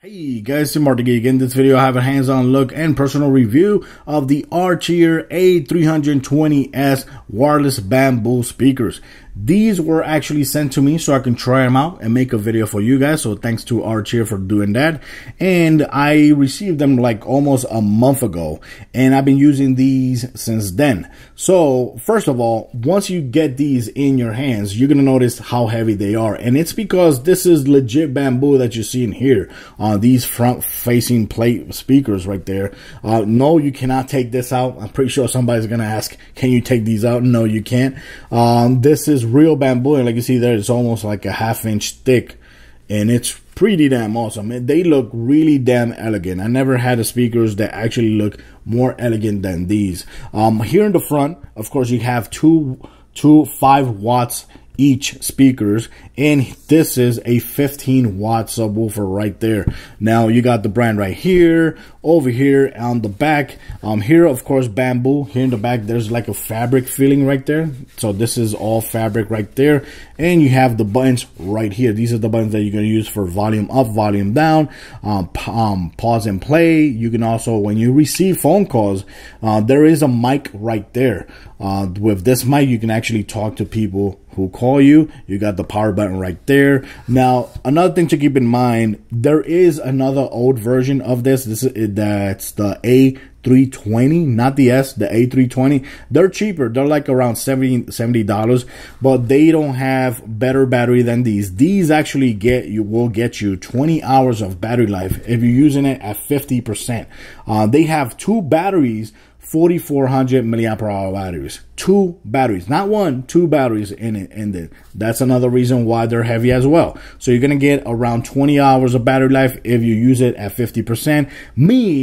Hey guys, it's Martin again. In this video, I have a hands-on look and personal review of the ARCHEER A320S wireless bamboo speakers. These were actually sent to me so I can try them out and make a video for you guys. So thanks to ARCHEER for doing that. And I received them like almost a month ago, and I've been using these since then. So first of all, once you get these in your hands, you're gonna notice how heavy they are, and it's because this is legit bamboo that you're seeing here on these front-facing plate speakers right there. No, you cannot take this out. I'm pretty sure somebody's gonna ask, can you take these out? No, you can't. This is real bamboo, and like you see there, it's almost like a half-inch thick, and it's pretty damn awesome. They look really damn elegant. I never had a speakers that actually look more elegant than these. Here in the front, of course, you have two 5 watts each speakers, and this is a 15-watt subwoofer right there. Now you got the brand right here, over here on the back. Here, of course, bamboo. Here in the back, there's like a fabric feeling right there. So this is all fabric right there. And you have the buttons right here. These are the buttons that you're going to use for volume up, volume down, pause and play. You can also, when you receive phone calls, there is a mic right there. With this mic, you can actually talk to people who call you. You got the power button right there. Now, another thing to keep in mind, there is another old version of this. That's the A320, not the S, the A320. They're cheaper. They're like around $70, but they don't have better battery than these. These actually will get you 20 hours of battery life if you're using it at 50%. They have 2 batteries, 4,400 milliamp hour batteries. 2 batteries, not 1, 2 batteries in it. And that's another reason why they're heavy as well. So you're gonna get around 20 hours of battery life if you use it at 50%.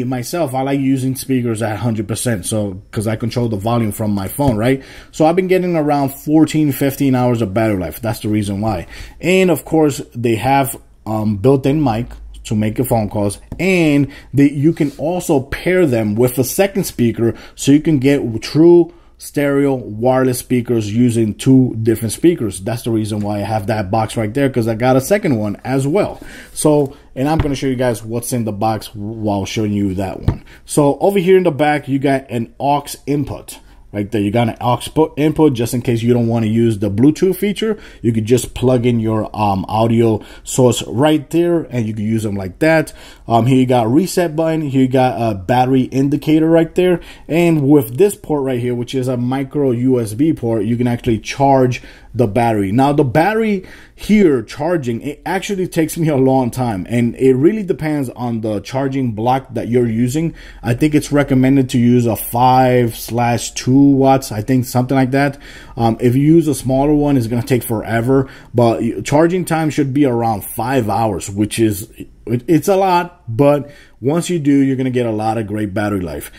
Myself, I like using speakers at 100%. So because I control the volume from my phone, right? So I've been getting around 14, 15 hours of battery life. That's the reason why. And of course, they have built-in mic to make your phone calls, and you can also pair them with a second speaker, so you can get true stereo wireless speakers using 2 different speakers. That's the reason why I have that box right there, because I got a second one as well. So, and I'm going to show you guys what's in the box while showing you that one. So over here in the back, you got an aux input. Right there, you got an aux input just in case you don't want to use the Bluetooth feature. You could just plug in your audio source right there, and you can use them like that. Here you got a reset button. Here you got a battery indicator right there. And with this port right here, which is a micro USB port, you can actually charge the battery. Now the battery here charging, it actually takes me a long time, and it really depends on the charging block that you're using. I think it's recommended to use a 5/2 watts, I think, something like that. If you use a smaller one, it's going to take forever, but charging time should be around 5 hours, which is, it's a lot, but once you do, you're going to get a lot of great battery life.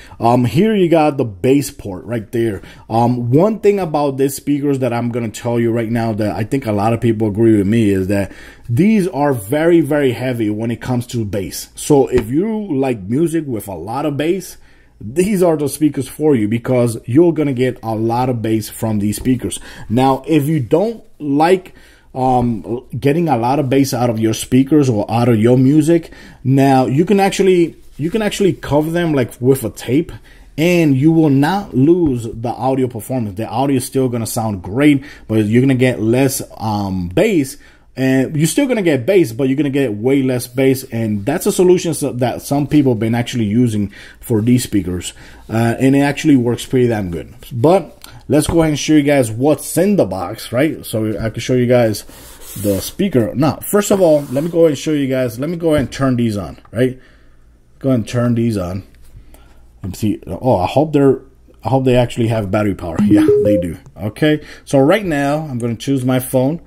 Here you got the bass port right there. One thing about these speakers that I'm going to tell you right now that I think a lot of people agree with me is that these are very, very heavy when it comes to bass. So if you like music with a lot of bass, these are the speakers for you, because you're going to get a lot of bass from these speakers. Now, if you don't like getting a lot of bass out of your speakers or out of your music, now you can actually cover them like with a tape, and you will not lose the audio performance. The audio is still going to sound great, but you're going to get less bass. And you're still going to get bass, but you're going to get way less bass. And that's a solution that some people have been actually using for these speakers. And it actually works pretty damn good. But let's go ahead and show you guys what's in the box, right? So I can show you guys the speaker. Now, first of all, let me go ahead and show you guys. Let me go ahead and turn these on, right? Go ahead and turn these on. And see. Oh, I hope they actually have battery power. Yeah, they do. Okay. So right now, I'm going to choose my phone.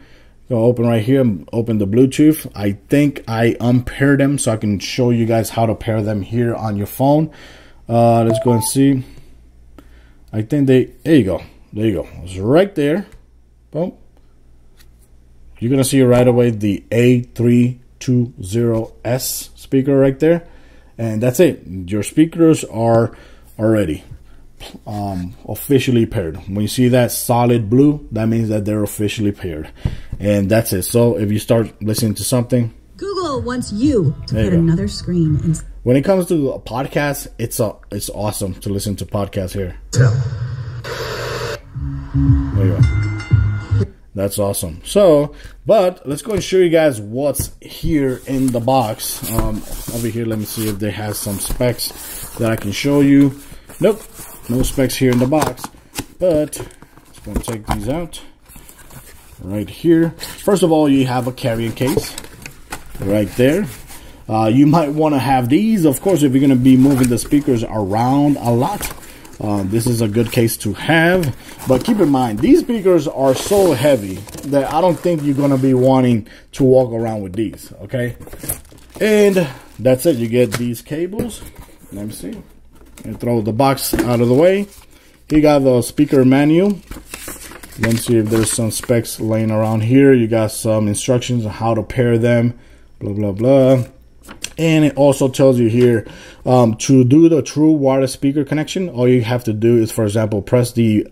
Go open right here and open the Bluetooth. I think I unpaired them so I can show you guys how to pair them here on your phone. Let's go and see. I think there you go. There you go. It's right there. Boom. You're going to see right away the A320S speaker right there. And that's it. Your speakers are already officially paired. When you see that solid blue, that means that they're officially paired. And that's it. So if you start listening to something, Google wants you to put another screen in. When it comes to a podcast, it's awesome to listen to podcasts here. There you go. That's awesome. So, but let's go and show you guys what's here in the box. Over here, let me see if they have some specs that I can show you. Nope, no specs here in the box. But let's go and take these out. Right here. First of all, you have a carrying case right there. You might want to have these, of course, if you're going to be moving the speakers around a lot. This is a good case to have, but keep in mind, these speakers are so heavy that I don't think you're going to be wanting to walk around with these, okay? And that's it. You get these cables. Let me see. And throw the box out of the way. You got the speaker manual. Let me see if there's some specs laying around here. You got some instructions on how to pair them, blah, blah, blah. And it also tells you here to do the true wireless speaker connection. All you have to do is, for example, press the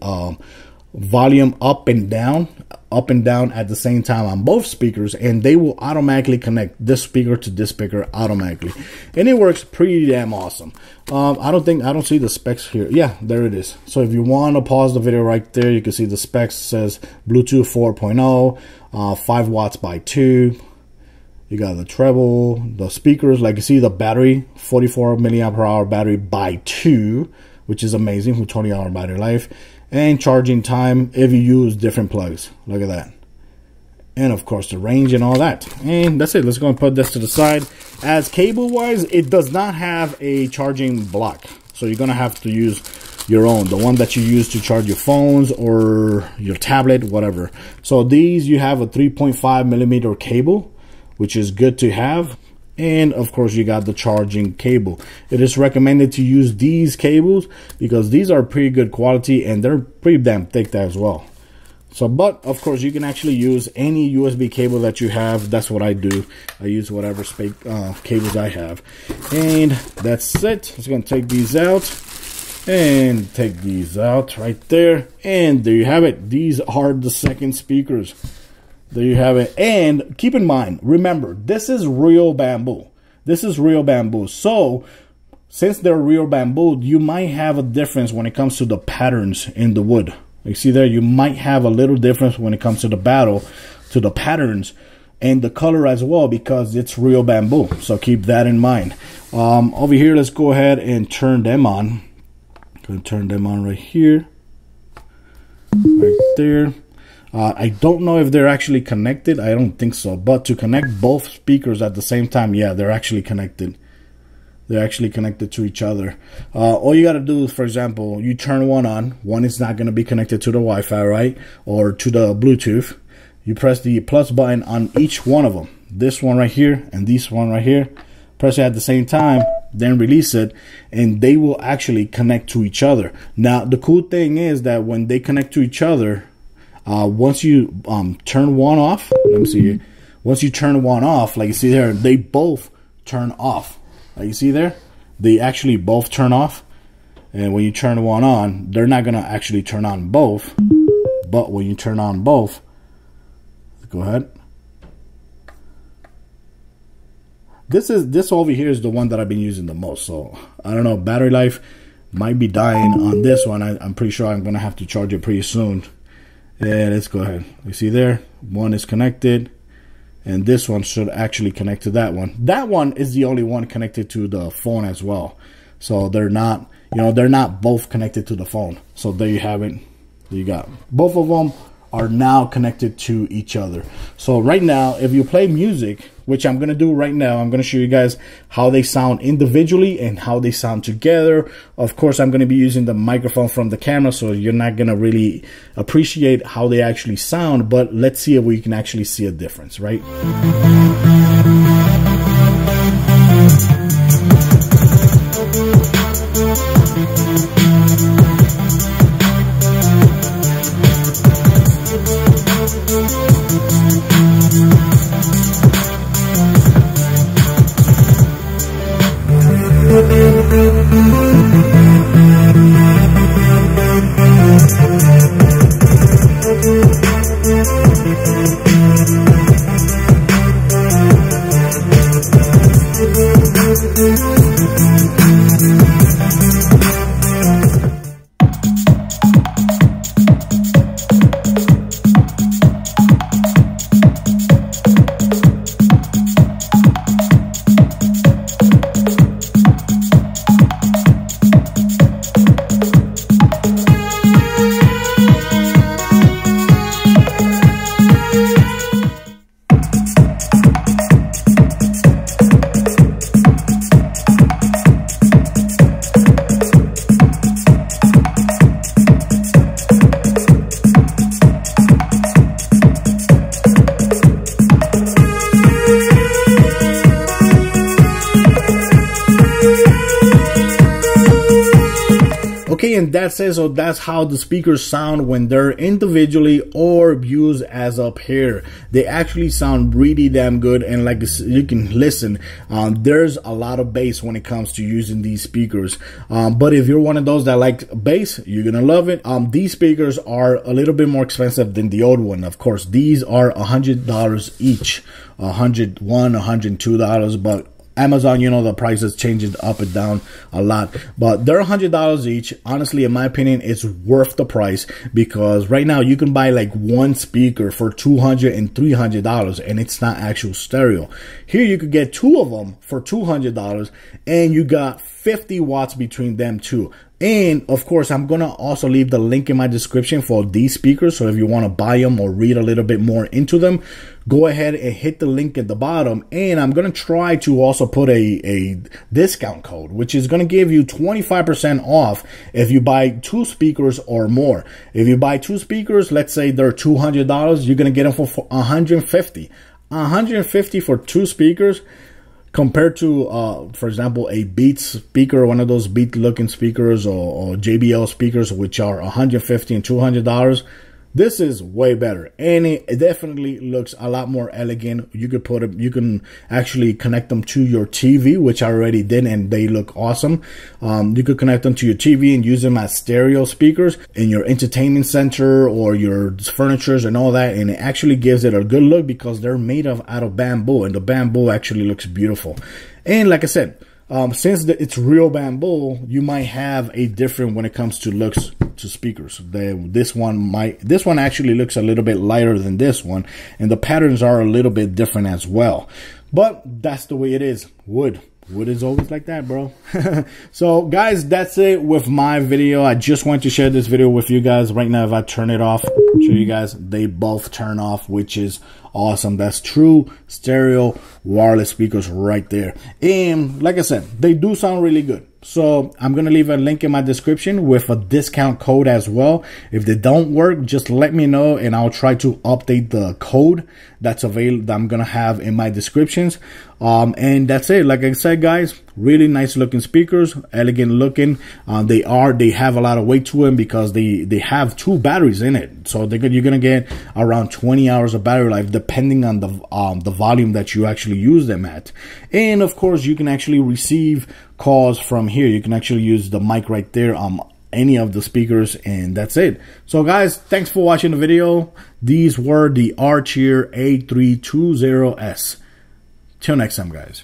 volume up and down at the same time on both speakers, and they will automatically connect this speaker to this speaker automatically. And it works pretty damn awesome. I don't see the specs here. Yeah, there it is. So if you want to pause the video right there, you can see the specs. It says Bluetooth 4.0, 5 watts by 2. You got the treble, the speakers, like you see the battery, 44 milliamp per hour battery by 2, which is amazing for 20-hour battery life. And charging time if you use different plugs. Look at that. And of course the range and all that. And that's it. Let's go and put this to the side. As cable wise, it does not have a charging block. So you're going to have to use your own, the one that you use to charge your phones or your tablet, whatever. So these, you have a 3.5 millimeter cable, which is good to have. And of course you got the charging cable. It is recommended to use these cables because these are pretty good quality and they're pretty damn thick as well. So, but of course you can actually use any USB cable that you have. That's what I do. I use whatever cables I have. And that's it. Just gonna take these out and take these out right there. And there you have it. These are the second speakers. There you have it. And keep in mind, remember, this is real bamboo. This is real bamboo. So, since they're real bamboo, you might have a difference when it comes to the patterns in the wood. You see there, you might have a little difference when it comes to the patterns and the color as well, because it's real bamboo. So keep that in mind. Over here, let's go ahead and turn them on. Gonna turn them on right here. Right there. I don't know if they're actually connected. I don't think so. But to connect both speakers at the same time, yeah, they're actually connected. They're actually connected to each other. All you got to do is, for example, you turn one on. One is not going to be connected to the Wi-Fi, right? Or to the Bluetooth. You press the plus button on each one of them. This one right here and this one right here. Press it at the same time, then release it, and they will actually connect to each other. Now, the cool thing is that when they connect to each other, once you turn one off, let me see here. Once you turn one off, like you see there, they both turn off. Like you see there, they actually both turn off. And when you turn one on, they're not gonna actually turn on both. But when you turn on both, go ahead. This over here is the one that I've been using the most. So I don't know, battery life might be dying on this one. I'm pretty sure I'm gonna have to charge it pretty soon. Yeah, let's go ahead. You see there, one is connected, and this one should actually connect to that one. That one is the only one connected to the phone as well. So they're not, they're not both connected to the phone. So there you have it. You got both of them are now connected to each other. So right now, if you play music, which I'm gonna do right now, I'm gonna show you guys how they sound individually and how they sound together. Of course, I'm gonna be using the microphone from the camera, so you're not gonna really appreciate how they actually sound, but let's see if we can actually see a difference, right? Okay, and that's it. So that's how the speakers sound when they're individually or used as a pair. They actually sound really damn good, and like you can listen, there's a lot of bass when it comes to using these speakers. But if you're one of those that like bass, you're gonna love it. These speakers are a little bit more expensive than the old one. Of course, these are $100 each, $101, $102, but Amazon, you know, the prices changes up and down a lot, but they're $100 each. Honestly, in my opinion, it's worth the price, because right now you can buy like one speaker for $200 and $300, and it's not actual stereo. Here you could get two of them for $200, and you got 50 watts between them two. And of course, I'm gonna also leave the link in my description for these speakers, so if you want to buy them or read a little bit more into them, go ahead and hit the link at the bottom. And I'm gonna try to also put a discount code, which is gonna give you 25% off if you buy two speakers or more. If you buy two speakers, let's say they're $200, you're gonna get them for $150. $150 for two speakers, compared to, for example, a Beats speaker, one of those Beat looking speakers, or JBL speakers, which are $150 and $200. This is way better, and it definitely looks a lot more elegant. You could put it, you can actually connect them to your TV, which I already did, and they look awesome. You could connect them to your TV and use them as stereo speakers in your entertainment center or your furnitures and all that, and it actually gives it a good look because they're made out of bamboo, and the bamboo actually looks beautiful. And like I said, since it's real bamboo, you might have a different when it comes to looks to speakers. This one actually looks a little bit lighter than this one, and the patterns are a little bit different as well. But that's the way it is. Wood is always like that, bro. So guys, that's it with my video. I just wanted to share this video with you guys. Right now, if I turn it off, show you guys, they both turn off, which is awesome. That's true stereo wireless speakers right there. And like I said, they do sound really good. So I'm going to leave a link in my description with a discount code as well. If they don't work, just let me know, and I'll try to update the code that's available that I'm going to have in my descriptions. And that's it. Like I said, guys, really nice looking speakers, elegant looking. They have a lot of weight to them because they have two batteries in it. So you're going to get around 20 hours of battery life, depending on the volume that you actually use them at. And of course, you can actually receive calls from here. You can actually use the mic right there on any of the speakers, and that's it. So guys, thanks for watching the video. These were the ARCHEER A320S. Till next time, guys.